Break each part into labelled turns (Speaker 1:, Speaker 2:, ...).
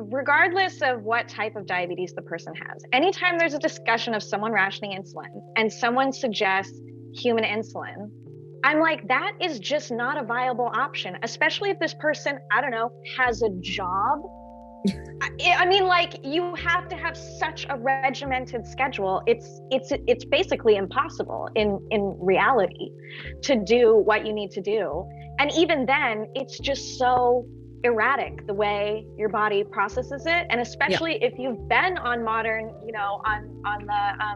Speaker 1: regardless of what type of diabetes the person has, anytime there's a discussion of someone rationing insulin and someone suggests human insulin, I'm like, that is just not a viable option, especially if this person, I don't know, has a job. I mean, like, you have to have such a regimented schedule. It's basically impossible in reality to do what you need to do. And even then, it's just so erratic the way your body processes it. And especially if you've been on modern, on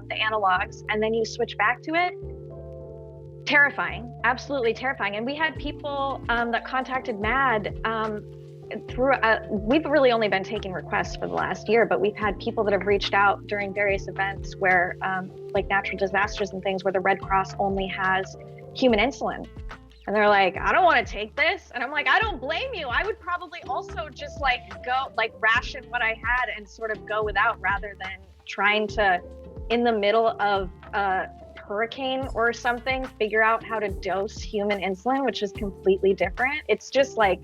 Speaker 1: the analogs, and then you switch back to it, terrifying, absolutely terrifying. And we had people that contacted MAD through we've really only been taking requests for the last year, but we've had people that have reached out during various events where like natural disasters and things, where the Red Cross only has human insulin, and they're like, I don't want to take this. And I'm like, I don't blame you. I would probably also just go ration what I had and sort of go without, rather than trying to, in the middle of a hurricane or something, figure out how to dose human insulin, which is completely different. It's just like,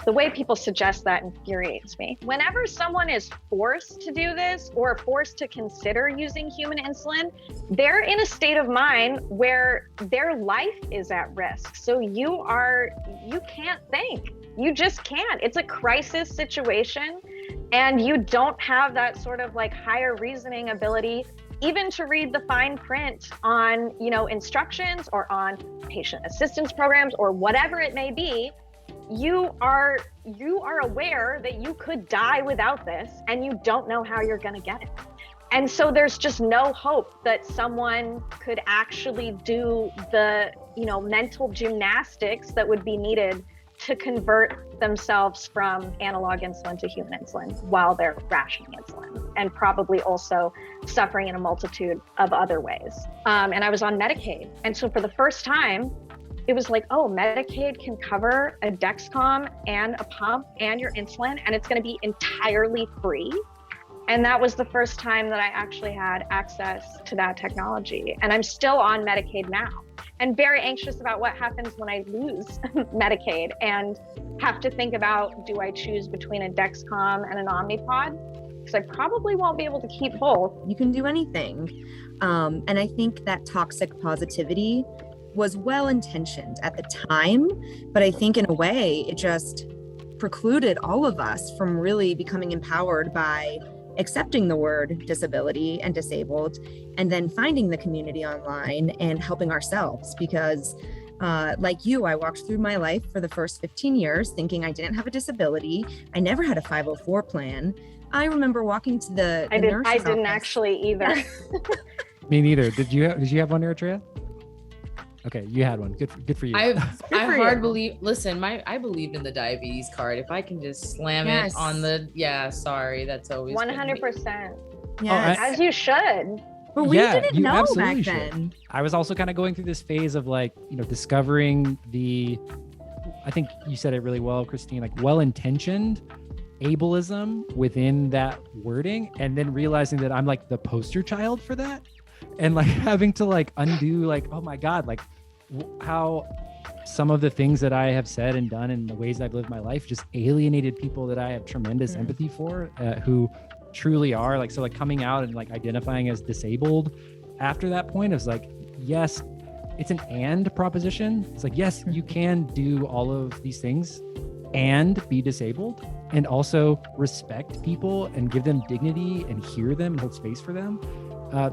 Speaker 1: the way people suggest that infuriates me. Whenever someone is forced to do this or forced to consider using human insulin, they're in a state of mind where their life is at risk. So you can't think. You just can't. It's a crisis situation, and you don't have that sort of higher reasoning ability even to read the fine print on, instructions or on patient assistance programs or whatever it may be. You are aware that you could die without this, and you don't know how you're going to get it. And so there's just no hope that someone could actually do the, mental gymnastics that would be needed to convert themselves from analog insulin to human insulin while they're rationing insulin, and probably also suffering in a multitude of other ways. And I was on Medicaid. And so for the first time, it was like, oh, Medicaid can cover a Dexcom and a pump and your insulin, and it's going to be entirely free. And that was the first time that I actually had access to that technology. And I'm still on Medicaid now, and very anxious about what happens when I lose Medicaid and have to think about, do I choose between a Dexcom and an Omnipod? Because I probably won't be able to keep both.
Speaker 2: You can do anything. And I think that toxic positivity was well-intentioned at the time, but I think in a way it just precluded all of us from really becoming empowered by accepting the word disability and disabled, and then finding the community online and helping ourselves. Because like you, I walked through my life for the first 15 years thinking I didn't have a disability. I never had a 504 plan. I remember walking to the nurse's
Speaker 1: I didn't
Speaker 2: office.
Speaker 1: Actually either.
Speaker 3: Me neither. Did you have one, Eritrea? Okay, you had one. Good for you.
Speaker 4: I believed in the diabetes card. If I can just slam it on sorry, that's always
Speaker 1: 100%.
Speaker 2: Yeah,
Speaker 1: as you should.
Speaker 2: But we didn't know back then.
Speaker 3: I was also kind of going through this phase of discovering I think you said it really well, Christine, well-intentioned ableism within that wording, and then realizing that I'm the poster child for that. And having to undo oh my God, how some of the things that I have said and done and the ways I've lived my life just alienated people that I have tremendous empathy for, who truly are coming out and identifying as disabled after that point is yes, it's an and proposition. It's yes, you can do all of these things and be disabled, and also respect people and give them dignity and hear them and hold space for them.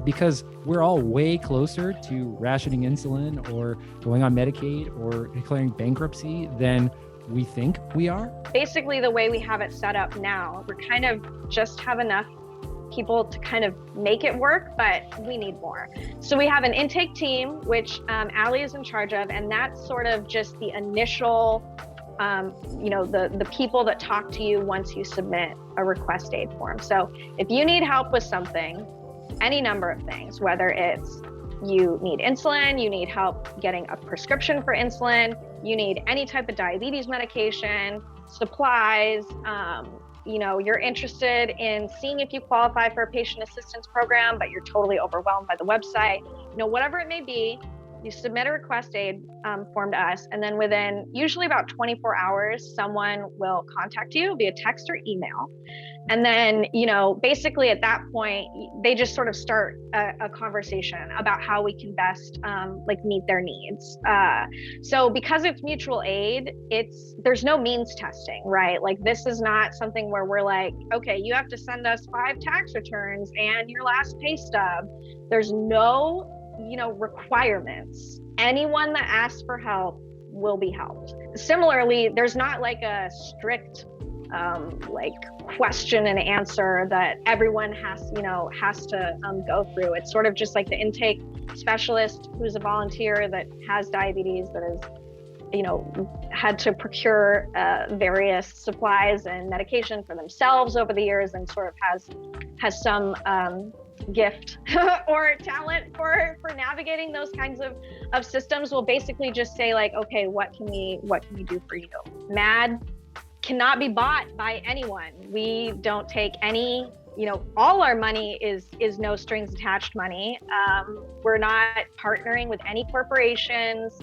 Speaker 3: Because we're all way closer to rationing insulin or going on Medicaid or declaring bankruptcy than we think we are.
Speaker 1: Basically, the way we have it set up now, we're kind of just have enough people to kind of make it work, but we need more. So we have an intake team, which Allie is in charge of, and that's sort of just the initial, the people that talk to you once you submit a request aid form. So if you need help with something, any number of things, whether it's you need insulin, you need help getting a prescription for insulin, you need any type of diabetes medication, supplies, you're interested in seeing if you qualify for a patient assistance program, but you're totally overwhelmed by the website, whatever it may be, you submit a request aid form to us, and then within usually about 24 hours, someone will contact you via text or email. And then, basically at that point, they just sort of start a conversation about how we can best meet their needs. So because it's mutual aid, there's no means testing, right? Like, this is not something where we're like, okay, you have to send us 5 tax returns and your last pay stub. There's no, requirements. Anyone that asks for help will be helped. Similarly, there's not like a strict question and answer that everyone has to go through. It's sort of just like the intake specialist who's a volunteer that has diabetes, that is, had to procure various supplies and medication for themselves over the years, and sort of has some gift or talent for navigating those kinds of systems, will basically just say like, okay, what can we do for you? MAD cannot be bought by anyone. We don't take any, all our money is no strings attached money. We're not partnering with any corporations.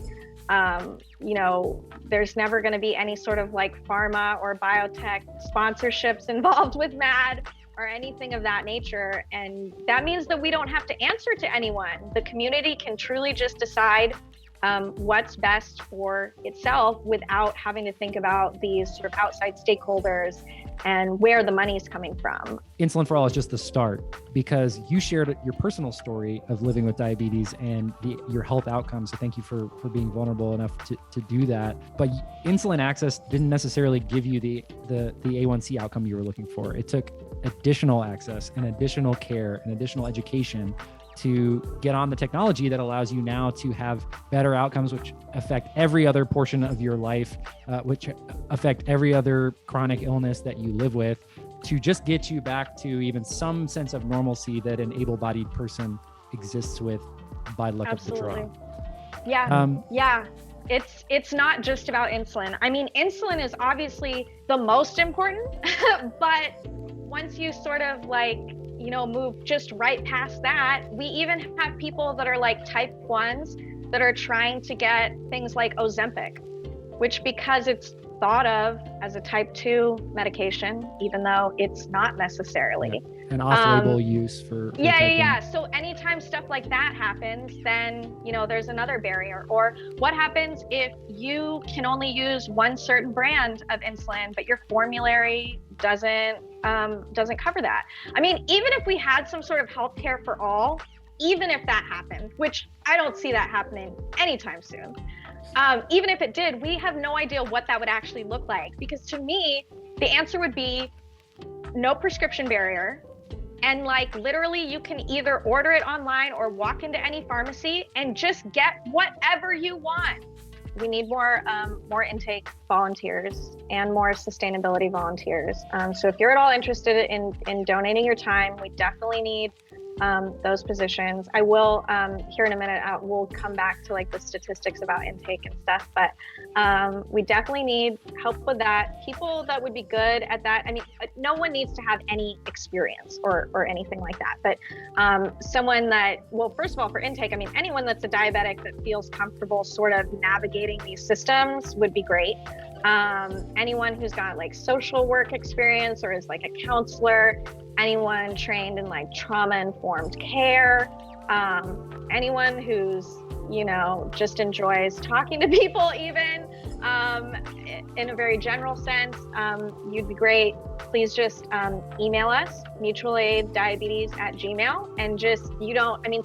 Speaker 1: There's never going to be any sort of like pharma or biotech sponsorships involved with MAD or anything of that nature. And that means that we don't have to answer to anyone. The community can truly just decide what's best for itself without having to think about these sort of outside stakeholders and where the money is coming from.
Speaker 3: Insulin for All is just the start, because you shared your personal story of living with diabetes and your health outcomes. So thank you for being vulnerable enough to do that. But insulin access didn't necessarily give you the A1C outcome you were looking for. It took additional access and additional care and additional education to get on the technology that allows you now to have better outcomes, which affect every other portion of your life, which affect every other chronic illness that you live with, to just get you back to even some sense of normalcy that an able-bodied person exists with by luck
Speaker 1: Absolutely.
Speaker 3: of the draw.
Speaker 1: Yeah. It's not just about insulin. I mean, insulin is obviously the most important, but once you sort of move just right past that, we even have people that are like type 1s that are trying to get things like Ozempic, which, because it's thought of as a type 2 medication, even though it's not necessarily.
Speaker 3: Yeah. An off-label use for
Speaker 1: Yeah. So anytime stuff like that happens, then, there's another barrier. Or what happens if you can only use one certain brand of insulin, but your formulary doesn't cover that? I mean, even if we had some sort of healthcare for all, even if that happened, which I don't see that happening anytime soon, even if it did, we have no idea what that would actually look like. Because to me, the answer would be no prescription barrier. And literally you can either order it online or walk into any pharmacy and just get whatever you want. We need more intake volunteers and more sustainability volunteers. So if you're at all interested in donating your time, we definitely need those positions. I will, here in a minute, we'll come back to the statistics about intake and stuff, but we definitely need help with that. People that would be good at that. I mean, no one needs to have any experience or anything like that, but someone that, well, first of all, for intake, I mean, anyone that's a diabetic that feels comfortable sort of navigating these systems would be great. Anyone who's got social work experience or is a counselor, anyone trained in trauma-informed care, anyone who's, just enjoys talking to people even, in a very general sense, you'd be great. Please just email us, mutualaiddiabetes@gmail.com, and just,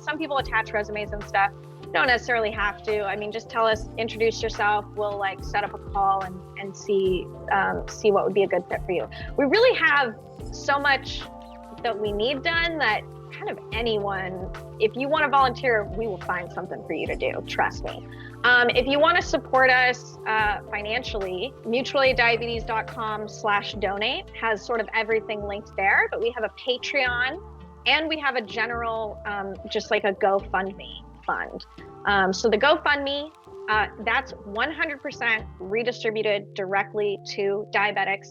Speaker 1: some people attach resumes and stuff. Don't necessarily have to. I mean, just tell us, introduce yourself. We'll set up a call and see what would be a good fit for you. We really have so much that we need done that kind of anyone, if you want to volunteer, we will find something for you to do. Trust me. If you want to support us financially, mutualaiddiabetes.com/donate has sort of everything linked there, but we have a Patreon and we have a general, just a GoFundMe fund. So the GoFundMe, that's 100% redistributed directly to diabetics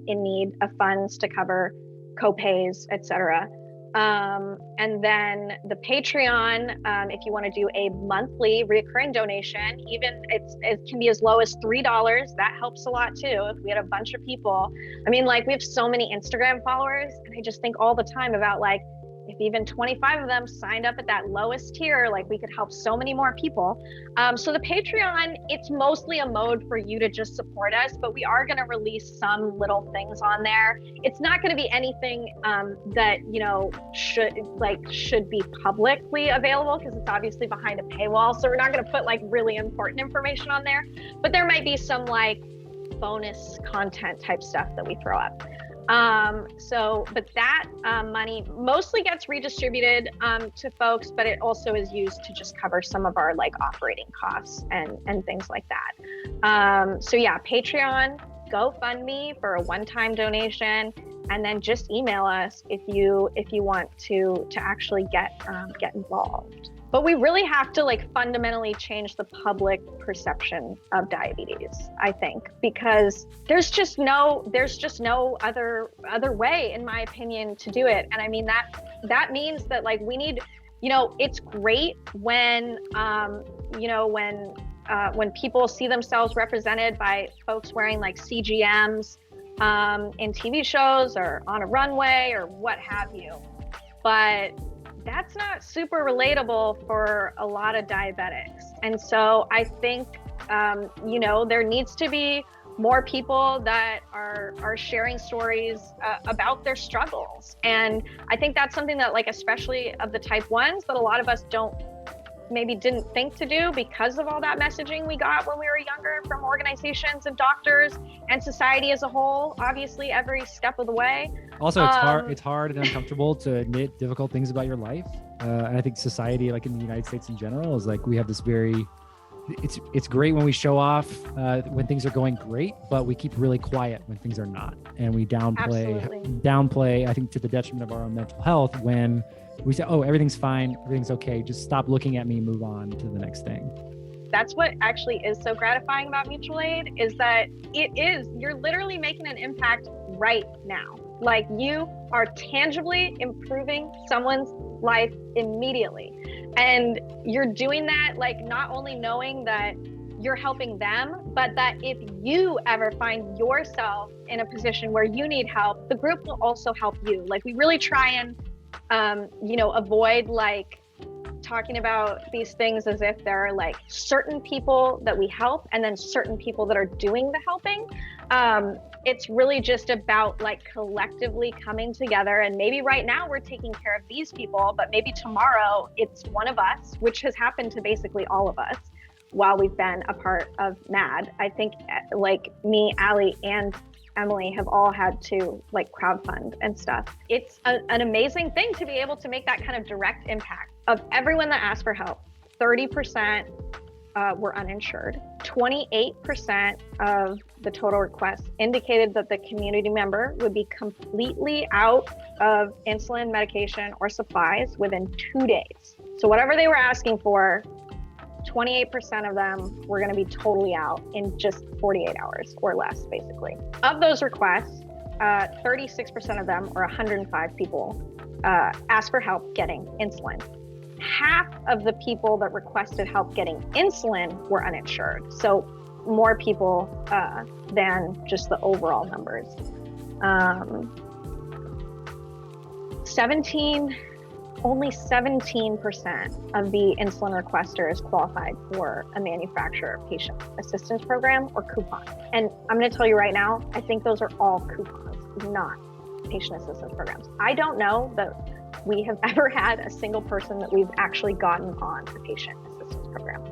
Speaker 1: in need of funds to cover co-pays, etc. And then the Patreon, if you want to do a monthly recurring donation, even it can be as low as $3. That helps a lot too. If we had a bunch of people, I mean, like we have so many Instagram followers, and I just think all the time about like, if even 25 of them signed up at that lowest tier, like we could help so many more people. So the Patreon, it's mostly a mode for you to just support us, but we are going to release some little things on there. It's not going to be anything that, you know, should be publicly available, because it's obviously behind a paywall. So we're not going to put like really important information on there, but there might be some like bonus content type stuff that we throw up. But that money mostly gets redistributed to folks, but it also is used to just cover some of our like operating costs and things like that. So yeah, Patreon, GoFundMe for a one-time donation, and then just email us if you want to actually get involved. But we really have to like fundamentally change the public perception of diabetes, I think, because there's just no other way, in my opinion, to do it. And I mean, that means that like we need, you know, it's great when, when people see themselves represented by folks wearing like CGMs in TV shows or on a runway or what have you. But that's not super relatable for a lot of diabetics. And so I think, there needs to be more people that are sharing stories about their struggles. And I think that's something that, like, especially of the type 1s, that a lot of us didn't think to do because of all that messaging we got when we were younger from organizations and doctors and society as a whole, obviously every step of the way.
Speaker 3: Also, it's hard and uncomfortable to admit difficult things about your life. And I think society, like in the United States in general, is like, we have this it's great when we show off when things are going great, but we keep really quiet when things are not. And we downplay, I think, to the detriment of our own mental health, when we say, oh, everything's fine, everything's okay, just stop looking at me, move on to the next thing.
Speaker 1: That's what actually is so gratifying about mutual aid, is that you're literally making an impact right now. Like, you are tangibly improving someone's life immediately. And you're doing that, like, not only knowing that you're helping them, but that if you ever find yourself in a position where you need help, the group will also help you. Like, we really try and avoid like talking about these things as if there are like certain people that we help and then certain people that are doing the helping. It's really just about like collectively coming together, and maybe right now we're taking care of these people, but maybe tomorrow it's one of us, which has happened to basically all of us while we've been a part of MAD. I think like me, Allie, and Emily have all had to like crowdfund and stuff. It's an amazing thing to be able to make that kind of direct impact. Of everyone that asked for help, 30% were uninsured. 28% of the total requests indicated that the community member would be completely out of insulin, medication, or supplies within 2 days. So whatever they were asking for, 28% of them were going to be totally out in just 48 hours or less, basically. Of those requests, 36% of them, or 105 people, asked for help getting insulin. Half of the people that requested help getting insulin were uninsured. So more people than just the overall numbers. 17% of the insulin requesters qualified for a manufacturer patient assistance program or coupon. And I'm going to tell you right now, I think those are all coupons, not patient assistance programs. I don't know that we have ever had a single person that we've actually gotten on a patient assistance program.